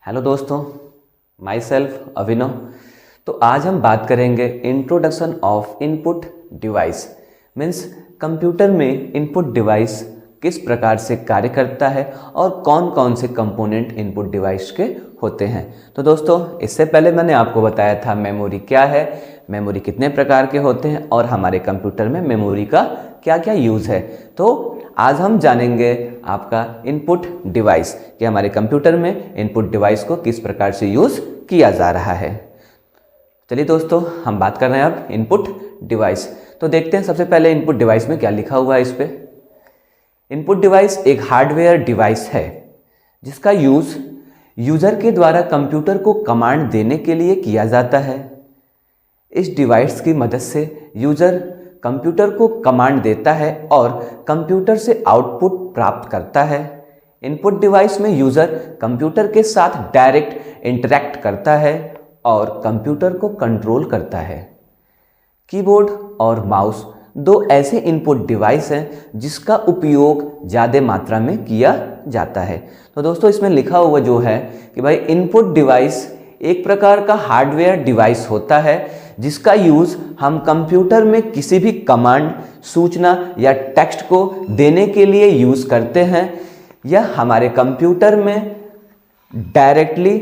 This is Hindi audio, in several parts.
हेलो दोस्तों, माई सेल्फ अभिनव। तो आज हम बात करेंगे introduction of input device. Means computer में इनपुट डिवाइस किस प्रकार से कार्य करता है और कौन कौन से कंपोनेंट इनपुट डिवाइस के होते हैं। तो दोस्तों, इससे पहले मैंने आपको बताया था मेमोरी क्या है, मेमोरी कितने प्रकार के होते हैं और हमारे कंप्यूटर में मेमोरी का क्या क्या यूज़ है। तो आज हम जानेंगे आपका इनपुट डिवाइस कि हमारे कंप्यूटर में इनपुट डिवाइस को किस प्रकार से यूज़ किया जा रहा है। चलिए दोस्तों, हम बात कर रहे हैं अब इनपुट डिवाइस। तो देखते हैं सबसे पहले इनपुट डिवाइस में क्या लिखा हुआ है। इस पे इनपुट डिवाइस एक हार्डवेयर डिवाइस है जिसका यूज़ यूज़र के द्वारा कंप्यूटर को कमांड देने के लिए किया जाता है। इस डिवाइस की मदद से यूज़र कंप्यूटर को कमांड देता है और कंप्यूटर से आउटपुट प्राप्त करता है। इनपुट डिवाइस में यूज़र कंप्यूटर के साथ डायरेक्ट इंटरैक्ट करता है और कंप्यूटर को कंट्रोल करता है। कीबोर्ड और माउस दो ऐसे इनपुट डिवाइस हैं जिसका उपयोग ज़्यादा मात्रा में किया जाता है। तो दोस्तों, इसमें लिखा हुआ जो है कि भाई इनपुट डिवाइस एक प्रकार का हार्डवेयर डिवाइस होता है जिसका यूज़ हम कंप्यूटर में किसी भी कमांड, सूचना या टेक्स्ट को देने के लिए यूज़ करते हैं। यह हमारे कंप्यूटर में डायरेक्टली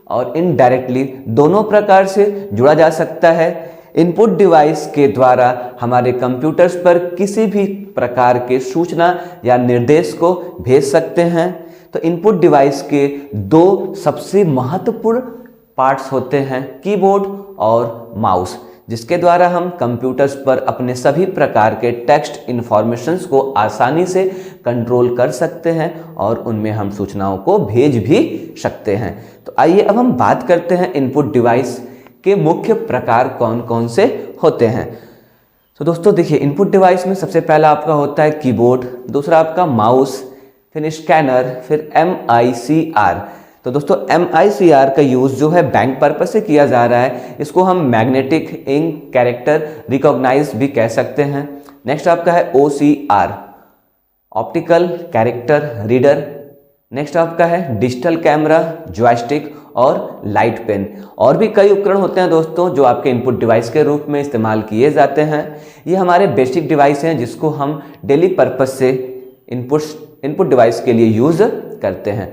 और इनडायरेक्टली दोनों प्रकार से जुड़ा जा सकता है। इनपुट डिवाइस के द्वारा हमारे कंप्यूटर्स पर किसी भी प्रकार के सूचना या निर्देश को भेज सकते हैं। तो इनपुट डिवाइस के दो सबसे महत्वपूर्ण पार्ट्स होते हैं, कीबोर्ड और माउस, जिसके द्वारा हम कंप्यूटर्स पर अपने सभी प्रकार के टेक्स्ट इन्फॉर्मेशंस को आसानी से कंट्रोल कर सकते हैं और उनमें हम सूचनाओं को भेज भी सकते हैं। तो आइए अब हम बात करते हैं इनपुट डिवाइस के मुख्य प्रकार कौन कौन से होते हैं। तो दोस्तों देखिए, इनपुट डिवाइस में सबसे पहला आपका होता है कीबोर्ड, दूसरा आपका माउस, फिर स्कैनर, फिर MICR। तो दोस्तों MICR का यूज़ जो है बैंक पर्पस से किया जा रहा है। इसको हम मैग्नेटिक इंक कैरेक्टर रिकॉग्नाइज भी कह सकते हैं। नेक्स्ट आपका है OCR, optical character reader. Next आपका है डिजिटल कैमरा, जॉयस्टिक और लाइट पेन। और भी कई उपकरण होते हैं दोस्तों जो आपके इनपुट डिवाइस के रूप में इस्तेमाल किए जाते हैं। ये हमारे बेसिक डिवाइस हैं जिसको हम डेली पर्पस से इनपुट डिवाइस के लिए यूज़ करते हैं।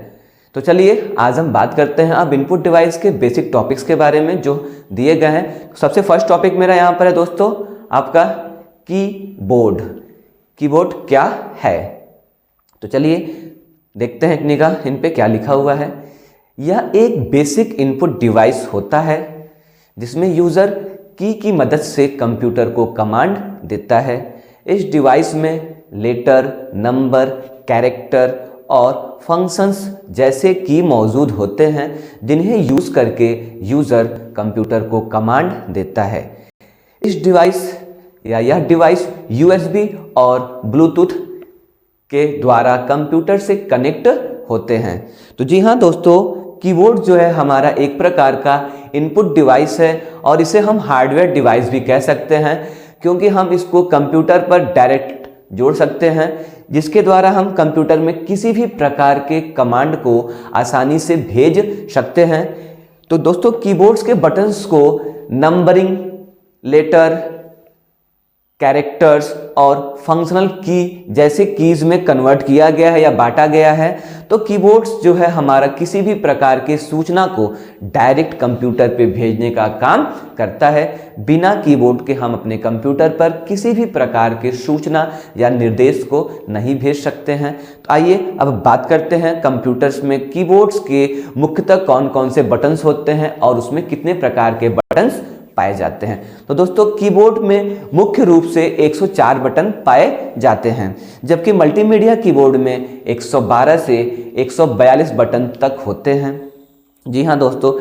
तो चलिए आज हम बात करते हैं अब इनपुट डिवाइस के बेसिक टॉपिक्स के बारे में जो दिए गए हैं। सबसे फर्स्ट टॉपिक मेरा यहाँ पर है दोस्तों आपका कीबोर्ड। कीबोर्ड क्या है? तो चलिए देखते हैं एक निगाह इन पे क्या लिखा हुआ है। यह एक बेसिक इनपुट डिवाइस होता है जिसमें यूज़र की मदद से कंप्यूटर को कमांड देता है। इस डिवाइस में लेटर, नंबर, कैरेक्टर और फंक्शंस जैसे की मौजूद होते हैं जिन्हें यूज़ करके यूज़र कंप्यूटर को कमांड देता है। इस डिवाइस या यह डिवाइस USB और ब्लूटूथ के द्वारा कंप्यूटर से कनेक्ट होते हैं। तो जी हाँ दोस्तों, कीबोर्ड जो है हमारा एक प्रकार का इनपुट डिवाइस है और इसे हम हार्डवेयर डिवाइस भी कह सकते हैं क्योंकि हम इसको कंप्यूटर पर डायरेक्ट जोड़ सकते हैं जिसके द्वारा हम कंप्यूटर में किसी भी प्रकार के कमांड को आसानी से भेज सकते हैं। तो दोस्तों कीबोर्ड्स के बटन्स को नंबरिंग, लेटर, कैरेक्टर्स और फंक्शनल की जैसे कीज में कन्वर्ट किया गया है या बांटा गया है। तो कीबोर्ड्स जो है हमारा किसी भी प्रकार के सूचना को डायरेक्ट कंप्यूटर पे भेजने का काम करता है। बिना कीबोर्ड के हम अपने कंप्यूटर पर किसी भी प्रकार के सूचना या निर्देश को नहीं भेज सकते हैं। तो आइए अब बात करते हैं कंप्यूटर्स में कीबोर्ड्स के मुख्यतः कौन कौन से बटन्स होते हैं और उसमें कितने प्रकार के बटन्स पाए जाते हैं। तो दोस्तों कीबोर्ड में मुख्य रूप से 104 बटन पाए जाते हैं जबकि मल्टीमीडिया कीबोर्ड में 112 से 142 बटन तक होते हैं। जी हाँ दोस्तों,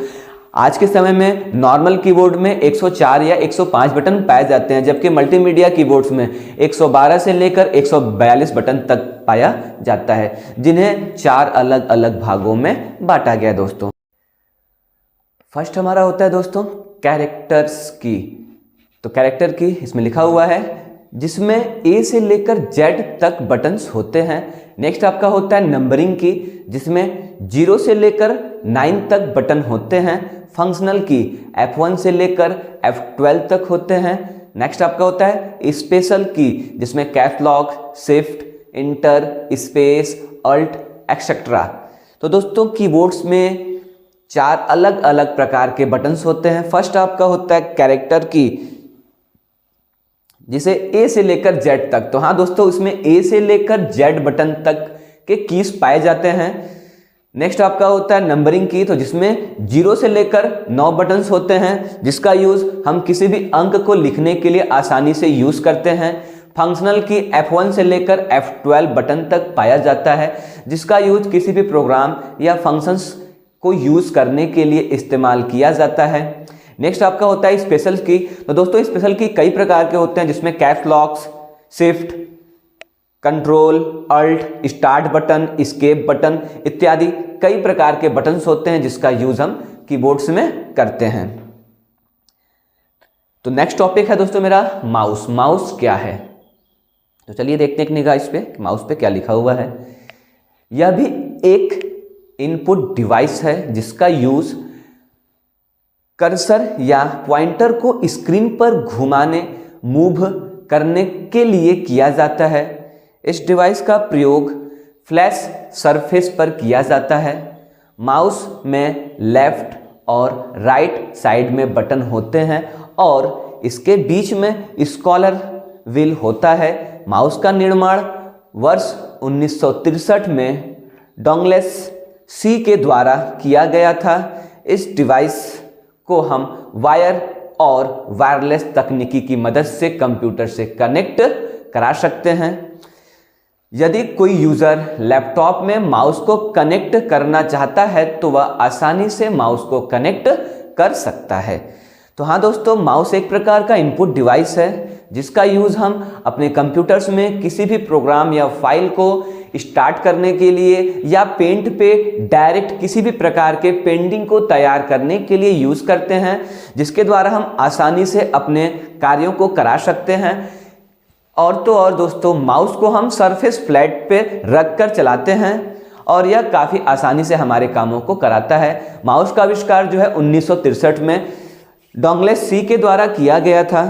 आज के समय में नॉर्मल कीबोर्ड में 104 या 105 बटन पाए जाते हैं जबकि मल्टीमीडिया कीबोर्ड्स में 112 से लेकर 142 बटन तक पाया जाता है जिन्हें 4 अलग अलग भागों में बांटा गया। दोस्तों फर्स्ट हमारा होता है दोस्तों कैरेक्टर्स की। तो कैरेक्टर की इसमें लिखा हुआ है जिसमें A से लेकर Z तक बटन्स होते हैं। नेक्स्ट आपका होता है नंबरिंग की जिसमें 0 से लेकर 9 तक बटन होते हैं। फंक्शनल की F1 से लेकर F12 तक होते हैं। नेक्स्ट आपका होता है स्पेशल की, जिसमें caps lock, shift, enter, space, alt etcetera. तो दोस्तों कीबोर्ड्स में 4 अलग अलग प्रकार के बटन्स होते हैं। फर्स्ट आपका होता है कैरेक्टर की, जिसे ए से लेकर जेड तक। तो हाँ दोस्तों, इसमें ए से लेकर जेड बटन तक के कीज पाए जाते हैं। नेक्स्ट आपका होता है नंबरिंग की, तो जिसमें 0 से लेकर 9 बटन्स होते हैं, जिसका यूज हम किसी भी अंक को लिखने के लिए आसानी से यूज करते हैं। फंक्शनल की F1 से लेकर F12 बटन तक पाया जाता है, जिसका यूज किसी भी प्रोग्राम या फंक्शंस को यूज करने के लिए इस्तेमाल किया जाता है। नेक्स्ट आपका होता है स्पेशल की। तो दोस्तों स्पेशल की कई प्रकार के होते हैं, जिसमें caps locks, shift, control, alt, start button, escape button इत्यादि कई प्रकार के बटन्स होते हैं, जिसका यूज हम कीबोर्ड्स में करते हैं। तो नेक्स्ट टॉपिक है दोस्तों मेरा माउस। माउस क्या है? तो चलिए देखते हैं एक निगाह इस पे माउस पे क्या लिखा हुआ है। यह भी एक इनपुट डिवाइस है, जिसका यूज कर्सर या पॉइंटर को स्क्रीन पर घुमाने, मूव करने के लिए किया जाता है। इस डिवाइस का प्रयोग फ्लैश सरफेस पर किया जाता है। माउस में लेफ्ट और राइट साइड में बटन होते हैं और इसके बीच में स्क्रॉलर व्हील होता है। माउस का निर्माण वर्ष 1963 में डॉगलेस सी के द्वारा किया गया था। इस डिवाइस को हम वायर और वायरलेस तकनीकी की मदद से कंप्यूटर से कनेक्ट करा सकते हैं। यदि कोई यूजर लैपटॉप में माउस को कनेक्ट करना चाहता है तो वह आसानी से माउस को कनेक्ट कर सकता है। तो हाँ दोस्तों, माउस एक प्रकार का इनपुट डिवाइस है, जिसका यूज हम अपने कंप्यूटर्स में किसी भी प्रोग्राम या फाइल को स्टार्ट करने के लिए या पेंट पे डायरेक्ट किसी भी प्रकार के पेंटिंग को तैयार करने के लिए यूज करते हैं, जिसके द्वारा हम आसानी से अपने कार्यों को करा सकते हैं। और तो और दोस्तों, माउस को हम सरफेस फ्लैट पे रख कर चलाते हैं और यह काफ़ी आसानी से हमारे कामों को कराता है। माउस का आविष्कार जो है 1963 में डॉगलेस सी के द्वारा किया गया था।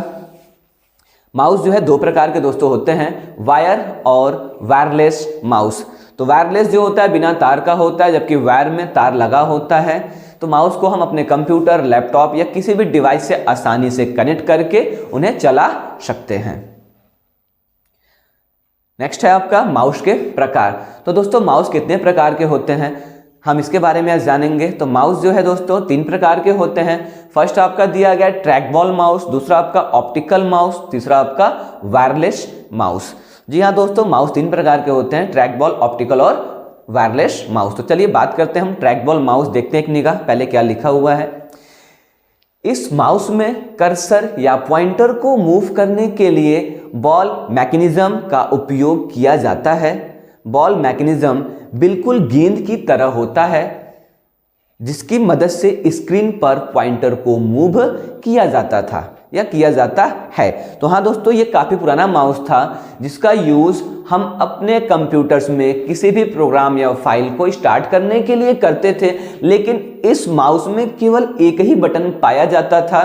माउस जो है 2 प्रकार के दोस्तों होते हैं, वायर और वायरलेस माउस। तो वायरलेस जो होता है बिना तार का होता है, जबकि वायर में तार लगा होता है। तो माउस को हम अपने कंप्यूटर, लैपटॉप या किसी भी डिवाइस से आसानी से कनेक्ट करके उन्हें चला सकते हैं। नेक्स्ट है आपका माउस के प्रकार। तो दोस्तों माउस कितने प्रकार के होते हैं, हम इसके बारे में आज जानेंगे। तो माउस जो है दोस्तों 3 प्रकार के होते हैं। फर्स्ट आपका दिया गया ट्रैक बॉल माउस, दूसरा आपका ऑप्टिकल माउस, तीसरा आपका वायरलेस माउस। जी हाँ दोस्तों, माउस 3 प्रकार के होते हैं, ट्रैक बॉल, ऑप्टिकल और वायरलेस माउस। तो चलिए बात करते हैं हम ट्रैक बॉल माउस, देखते हैं एक निगाह पहले क्या लिखा हुआ है। इस माउस में कर्सर या पॉइंटर को मूव करने के लिए बॉल मैकेनिज्म का उपयोग किया जाता है। बॉल मैकेनिज्म बिल्कुल गेंद की तरह होता है, जिसकी मदद से स्क्रीन पर पॉइंटर को मूव किया जाता था या किया जाता है। तो हाँ दोस्तों, ये काफ़ी पुराना माउस था, जिसका यूज़ हम अपने कंप्यूटर्स में किसी भी प्रोग्राम या फाइल को स्टार्ट करने के लिए करते थे। लेकिन इस माउस में केवल एक ही बटन पाया जाता था,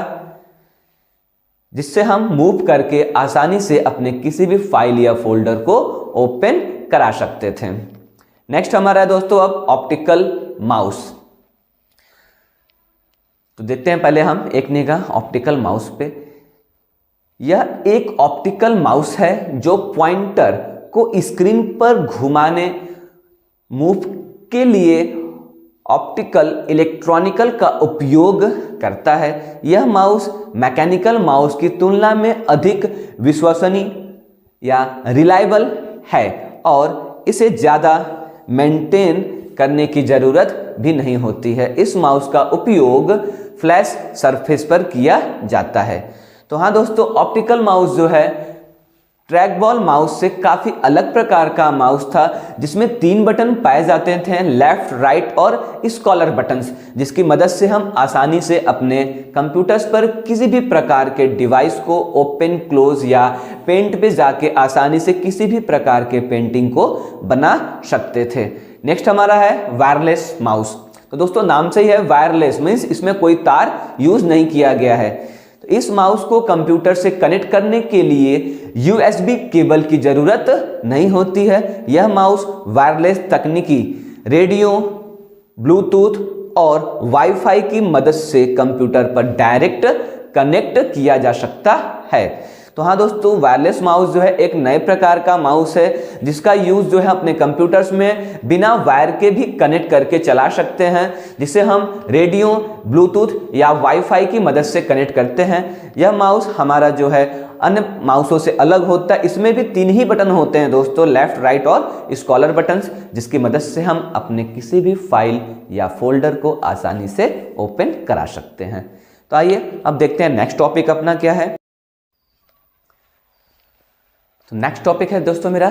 जिससे हम मूव करके आसानी से अपने किसी भी फाइल या फोल्डर को ओपन करा सकते थे। नेक्स्ट हमारा है दोस्तों अब ऑप्टिकल माउस। तो देखते हैं पहले हम एक निगाह ऑप्टिकल माउस पे। यह एक ऑप्टिकल माउस है जो पॉइंटर को स्क्रीन पर घुमाने, मूव के लिए ऑप्टिकल इलेक्ट्रॉनिकल का उपयोग करता है। यह माउस मैकेनिकल माउस की तुलना में अधिक विश्वसनीय या रिलायबल है और इसे ज़्यादा मेंटेन करने की ज़रूरत भी नहीं होती है। इस माउस का उपयोग फ्लैश सरफेस पर किया जाता है। तो हाँ दोस्तों, ऑप्टिकल माउस जो है ट्रैक बॉल माउस से काफ़ी अलग प्रकार का माउस था, जिसमें 3 बटन पाए जाते थे, लेफ्ट, राइट और स्क्रॉलर बटन्स, जिसकी मदद से हम आसानी से अपने कंप्यूटर्स पर किसी भी प्रकार के डिवाइस को ओपन, क्लोज या पेंट पे जाके आसानी से किसी भी प्रकार के पेंटिंग को बना सकते थे। नेक्स्ट हमारा है वायरलेस माउस। तो दोस्तों नाम से ही है वायरलेस, मीन्स इसमें कोई तार यूज नहीं किया गया है। तो इस माउस को कंप्यूटर से कनेक्ट करने के लिए USB केबल की जरूरत नहीं होती है। यह माउस वायरलेस तकनीकी, रेडियो, ब्लूटूथ और वाईफाई की मदद से कंप्यूटर पर डायरेक्ट कनेक्ट किया जा सकता है। तो हाँ दोस्तों, वायरलेस माउस जो है एक नए प्रकार का माउस है जिसका यूज जो है अपने कंप्यूटर्स में बिना वायर के भी कनेक्ट करके चला सकते हैं, जिसे हम रेडियो, ब्लूटूथ या वाईफाई की मदद से कनेक्ट करते हैं। यह माउस हमारा जो है अन्य माउसों से अलग होता है। इसमें भी 3 ही बटन होते हैं दोस्तों, लेफ्ट, राइट और स्क्रॉलर बटन्स, जिसकी मदद से हम अपने किसी भी फाइल या फोल्डर को आसानी से ओपन करा सकते हैं। तो आइए अब देखते हैं नेक्स्ट टॉपिक अपना क्या है। तो नेक्स्ट टॉपिक है दोस्तों मेरा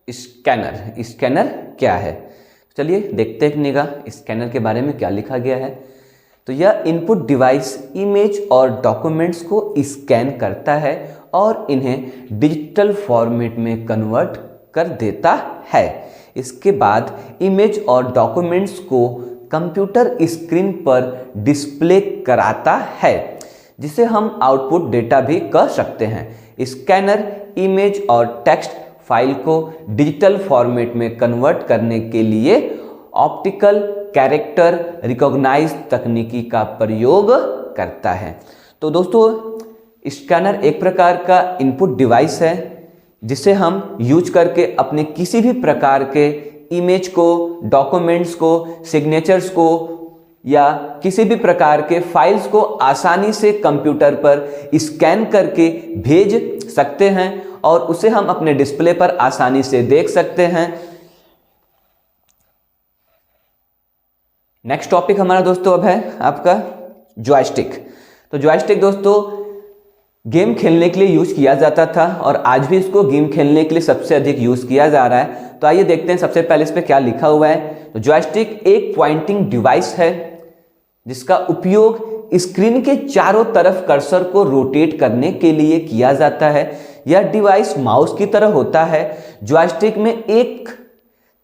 स्कैनर। स्कैनर क्या है, चलिए देखते हैं निगाह स्कैनर के बारे में क्या लिखा गया है। तो यह इनपुट डिवाइस इमेज और डॉक्यूमेंट्स को स्कैन करता है और इन्हें डिजिटल फॉर्मेट में कन्वर्ट कर देता है। इसके बाद इमेज और डॉक्यूमेंट्स को कंप्यूटर स्क्रीन पर डिस्प्ले कराता है, जिसे हम आउटपुट डेटा भी कह सकते हैं। स्कैनर इमेज और टेक्स्ट फाइल को डिजिटल फॉर्मेट में कन्वर्ट करने के लिए ऑप्टिकल कैरेक्टर रिकॉग्नाइज तकनीकी का प्रयोग करता है। तो दोस्तों स्कैनर एक प्रकार का इनपुट डिवाइस है जिसे हम यूज करके अपने किसी भी प्रकार के इमेज को, डॉक्यूमेंट्स को, सिग्नेचर्स को या किसी भी प्रकार के फाइल्स को आसानी से कंप्यूटर पर स्कैन करके भेज सकते हैं और उसे हम अपने डिस्प्ले पर आसानी से देख सकते हैं। नेक्स्ट टॉपिक हमारा दोस्तों अब है आपका जॉयस्टिक। तो जॉयस्टिक दोस्तों गेम खेलने के लिए यूज किया जाता था और आज भी इसको गेम खेलने के लिए सबसे अधिक यूज किया जा रहा है। तो आइए देखते हैं सबसे पहले इस पे क्या लिखा हुआ है। तो जॉयस्टिक एक पॉइंटिंग डिवाइस है जिसका उपयोग स्क्रीन के चारों तरफ कर्सर को रोटेट करने के लिए किया जाता है। यह डिवाइस माउस की तरह होता है। जॉयस्टिक में एक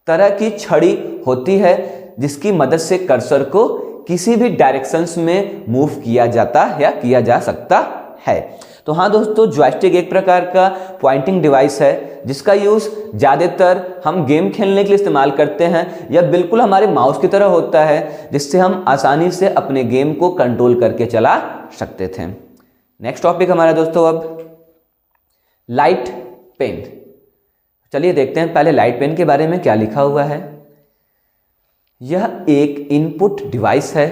तरह की छड़ी होती है जिसकी मदद से कर्सर को किसी भी डायरेक्शंस में मूव किया जाता है या किया जा सकता है। तो हाँ दोस्तों, जॉयस्टिक एक प्रकार का पॉइंटिंग डिवाइस है जिसका यूज ज़्यादातर हम गेम खेलने के लिए इस्तेमाल करते हैं। यह बिल्कुल हमारे माउस की तरह होता है जिससे हम आसानी से अपने गेम को कंट्रोल करके चला सकते थे। नेक्स्ट टॉपिक हमारा दोस्तों अब लाइट पेन। चलिए देखते हैं पहले लाइट पेन के बारे में क्या लिखा हुआ है। यह एक इनपुट डिवाइस है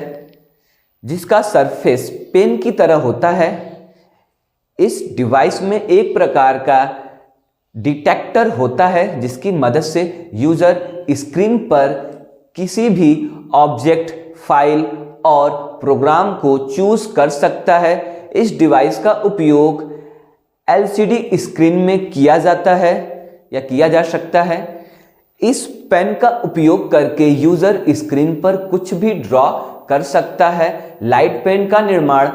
जिसका सरफेस पेन की तरह होता है। इस डिवाइस में एक प्रकार का डिटेक्टर होता है जिसकी मदद से यूजर स्क्रीन पर किसी भी ऑब्जेक्ट, फाइल और प्रोग्राम को चूज कर सकता है। इस डिवाइस का उपयोग LCD स्क्रीन में किया जाता है या किया जा सकता है। इस पेन का उपयोग करके यूजर स्क्रीन पर कुछ भी ड्रॉ कर सकता है। लाइट पेन का निर्माण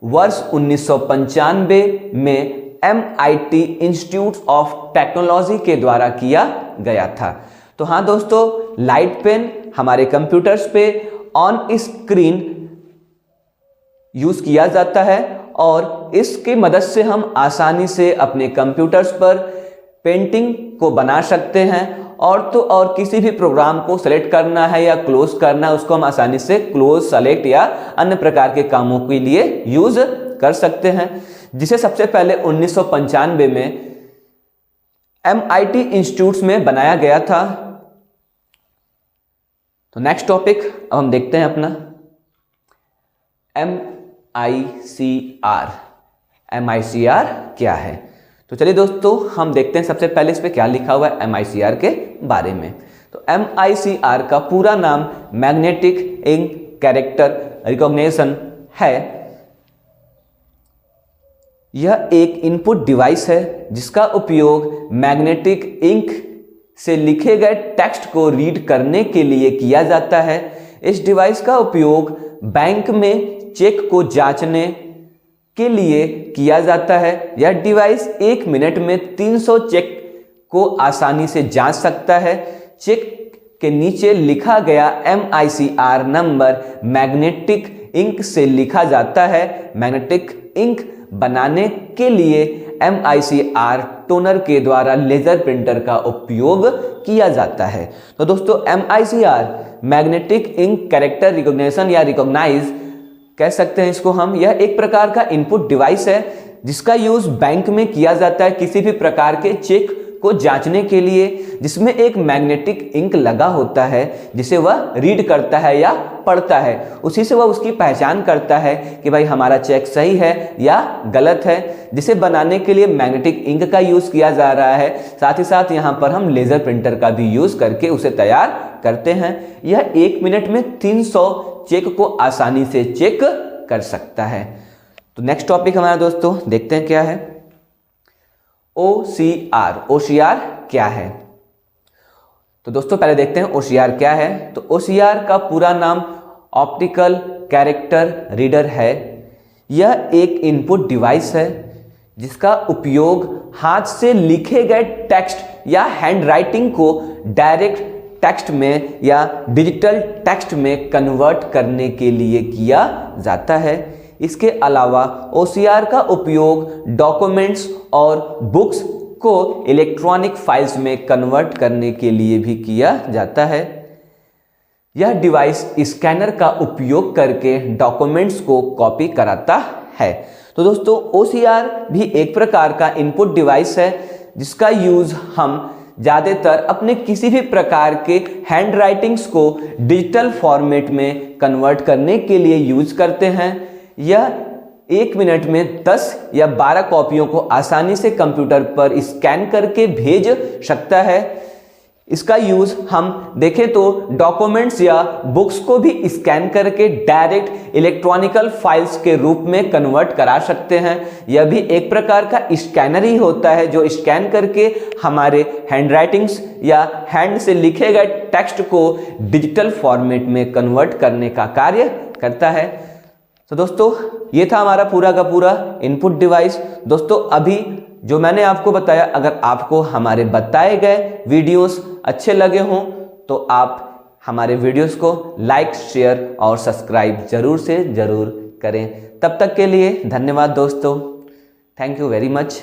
वर्ष 1995 में MIT इंस्टीट्यूट ऑफ टेक्नोलॉजी के द्वारा किया गया था। तो हाँ दोस्तों, लाइट पेन हमारे कंप्यूटर्स पे ऑन स्क्रीन यूज किया जाता है और इसकी मदद से हम आसानी से अपने कंप्यूटर्स पर पेंटिंग को बना सकते हैं और तो और किसी भी प्रोग्राम को सेलेक्ट करना है या क्लोज करना है उसको हम आसानी से क्लोज, सेलेक्ट या अन्य प्रकार के कामों के लिए यूज कर सकते हैं, जिसे सबसे पहले 1995 में MIT इंस्टीट्यूट्स में बनाया गया था। तो नेक्स्ट टॉपिक अब हम देखते हैं अपना MICR। MICR क्या है? तो चलिए दोस्तों हम देखते हैं सबसे पहले इस पे क्या लिखा हुआ है MICR के बारे में। तो MICR का पूरा नाम मैग्नेटिक इंक कैरेक्टर रिकॉग्निशन है। यह एक इनपुट डिवाइस है जिसका उपयोग मैग्नेटिक इंक से लिखे गए टेक्स्ट को रीड करने के लिए किया जाता है। इस डिवाइस का उपयोग बैंक में चेक को जांचने के लिए किया जाता है। यह डिवाइस 1 मिनट में 300 चेक को आसानी से जांच सकता है। चेक के नीचे लिखा गया MICR नंबर मैग्नेटिक इंक से लिखा जाता है। मैग्नेटिक इंक बनाने के लिए MICR टोनर के द्वारा लेजर प्रिंटर का उपयोग किया जाता है। तो दोस्तों MICR magnetic ink character recognition या रिकॉग्नाइज कह सकते हैं इसको हम। यह एक प्रकार का इनपुट डिवाइस है जिसका यूज बैंक में किया जाता है किसी भी प्रकार के चेक को जांचने के लिए, जिसमें एक मैग्नेटिक इंक लगा होता है जिसे वह रीड करता है या पढ़ता है। उसी से वह उसकी पहचान करता है कि भाई हमारा चेक सही है या गलत है, जिसे बनाने के लिए मैग्नेटिक इंक का यूज किया जा रहा है। साथ ही साथ यहाँ पर हम लेजर प्रिंटर का भी यूज करके उसे तैयार करते हैं। यह 1 मिनट में 300 चेक को आसानी से चेक कर सकता है। तो नेक्स्ट टॉपिक हमारा दोस्तों देखते हैं क्या है। OCR। OCR क्या है? तो दोस्तों पहले देखते हैं OCR क्या है। तो OCR का पूरा नाम ऑप्टिकल कैरेक्टर रीडर है। यह एक इनपुट डिवाइस है जिसका उपयोग हाथ से लिखे गए टेक्स्ट या हैंडराइटिंग को डायरेक्ट टेक्स्ट में या डिजिटल टेक्स्ट में कन्वर्ट करने के लिए किया जाता है। इसके अलावा OCR का उपयोग डॉक्यूमेंट्स और बुक्स को इलेक्ट्रॉनिक फाइल्स में कन्वर्ट करने के लिए भी किया जाता है। यह डिवाइस स्कैनर का उपयोग करके डॉक्यूमेंट्स को कॉपी कराता है। तो दोस्तों OCR भी एक प्रकार का इनपुट डिवाइस है जिसका यूज हम ज़्यादातर अपने किसी भी प्रकार के हैंड राइटिंग्स को डिजिटल फॉर्मेट में कन्वर्ट करने के लिए यूज करते हैं। यह 1 मिनट में 10 या 12 कॉपियों को आसानी से कंप्यूटर पर स्कैन करके भेज सकता है। इसका यूज हम देखें तो डॉक्यूमेंट्स या बुक्स को भी स्कैन करके डायरेक्ट इलेक्ट्रॉनिकल फाइल्स के रूप में कन्वर्ट करा सकते हैं। यह भी एक प्रकार का स्कैनर ही होता है जो स्कैन करके हमारे हैंडराइटिंग्स या हैंड से लिखे गए टेक्स्ट को डिजिटल फॉर्मेट में कन्वर्ट करने का कार्य करता है। तो दोस्तों ये था हमारा पूरा का पूरा इनपुट डिवाइस। दोस्तों अभी जो मैंने आपको बताया, अगर आपको हमारे बताए गए वीडियोस अच्छे लगे हों तो आप हमारे वीडियोस को लाइक, शेयर और सब्सक्राइब जरूर से जरूर करें। तब तक के लिए धन्यवाद दोस्तों। Thank you very much.